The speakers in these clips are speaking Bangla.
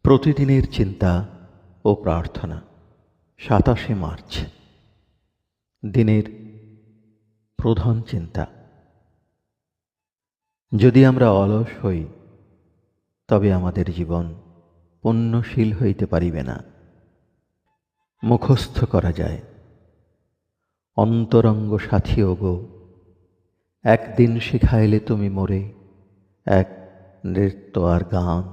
প্রতিদিনের চিন্তা ও প্রার্থনা। 27শে মার্চ দিনের প্রধান চিন্তা। যদি আমরা অলস হই, তবে আমাদের জীবন পুণ্যশীল হইতে পারিবে না। মুখস্থ করা যায়, অন্তরঙ্গ সাথী ওগো, একদিন শিখাইলে তুমি মোরে এক নৃত্য আর গান।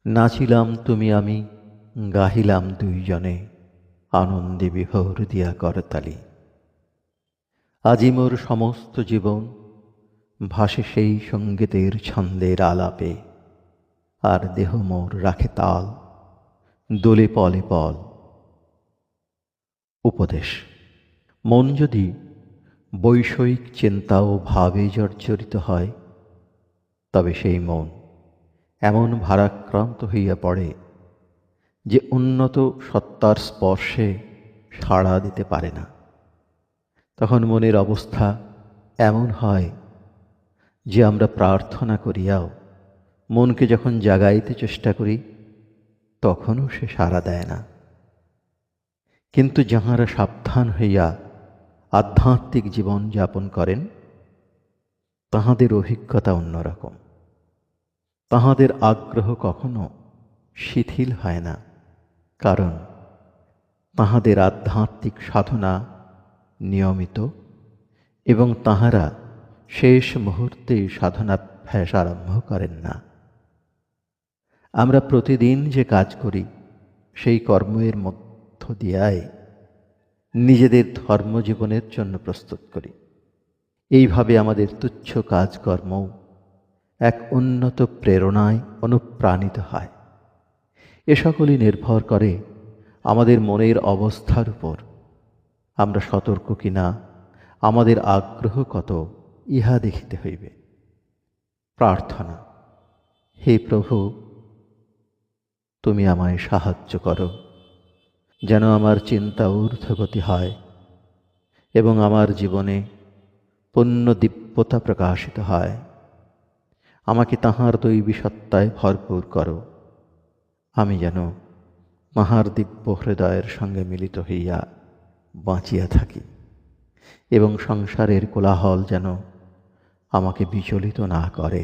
নাচিলাম তুমি আমি, গাহিলাম দুইজনে, আনন্দে বিভোর দিয়া করতালি। আজি মোর সমস্ত জীবন ভাসে সেই সঙ্গীতের ছন্দের আলাপে, আর দেহ মোর রাখে তাল, দোলে পলে পল। উপদেশ: মন যদি বৈষয়িক চিন্তা ও ভাবে জর্জরিত হয়, তবে সেই মন এমন ভারাক্রান্ত হইয়া পড়ে যে উন্নত সত্তার স্পর্শে সাড়া দিতে পারে না। তখন মনের অবস্থা এমন হয় যে আমরা প্রার্থনা করিয়াও মনকে যখন জাগাইতে চেষ্টা করি, তখনও সে সাড়া দেয় না। কিন্তু যাহারা সাবধান হইয়া আধ্যাত্মিক জীবন যাপন করেন, তাহাদের অভিজ্ঞতা অন্যরকম। তাহাদের আগ্রহ কখনো শিথিল হয় না, কারণ তাহাদের আধ্যাত্মিক সাধনা নিয়মিত এবং তাহারা শেষ মুহূর্তে সাধনাভ্যাস আরম্ভ করেন না। আমরা প্রতিদিন যে কাজ করি, সেই কর্মের মধ্য দিয়াই নিজেদের ধর্মজীবনের জন্য প্রস্তুত করি। এইভাবে আমাদের তুচ্ছ কাজকর্ম এক উন্নত প্রেরণায় অনুপ্রাণিত হয়। এ সকলই নির্ভর করে আমাদের মনের অবস্থার উপর। আমরা সতর্ক কিনা, আমাদের আগ্রহ কত, ইহা দেখিতে হইবে। প্রার্থনা: হে প্রভু, তুমি আমায় সাহায্য করো, যেন আমার চিন্তা ঊর্ধ্বগতি হয় এবং আমার জীবনে পুণ্য দিব্যতা প্রকাশিত হয়। আমাকে তাঁহার দৈবী সত্তায় ভরপুর করো। আমি যেন তাঁহার দিব্য হৃদয়ের সঙ্গে মিলিত হইয়া বাঁচিয়া থাকি এবং সংসারের কোলাহল যেন আমাকে বিচলিত না করে।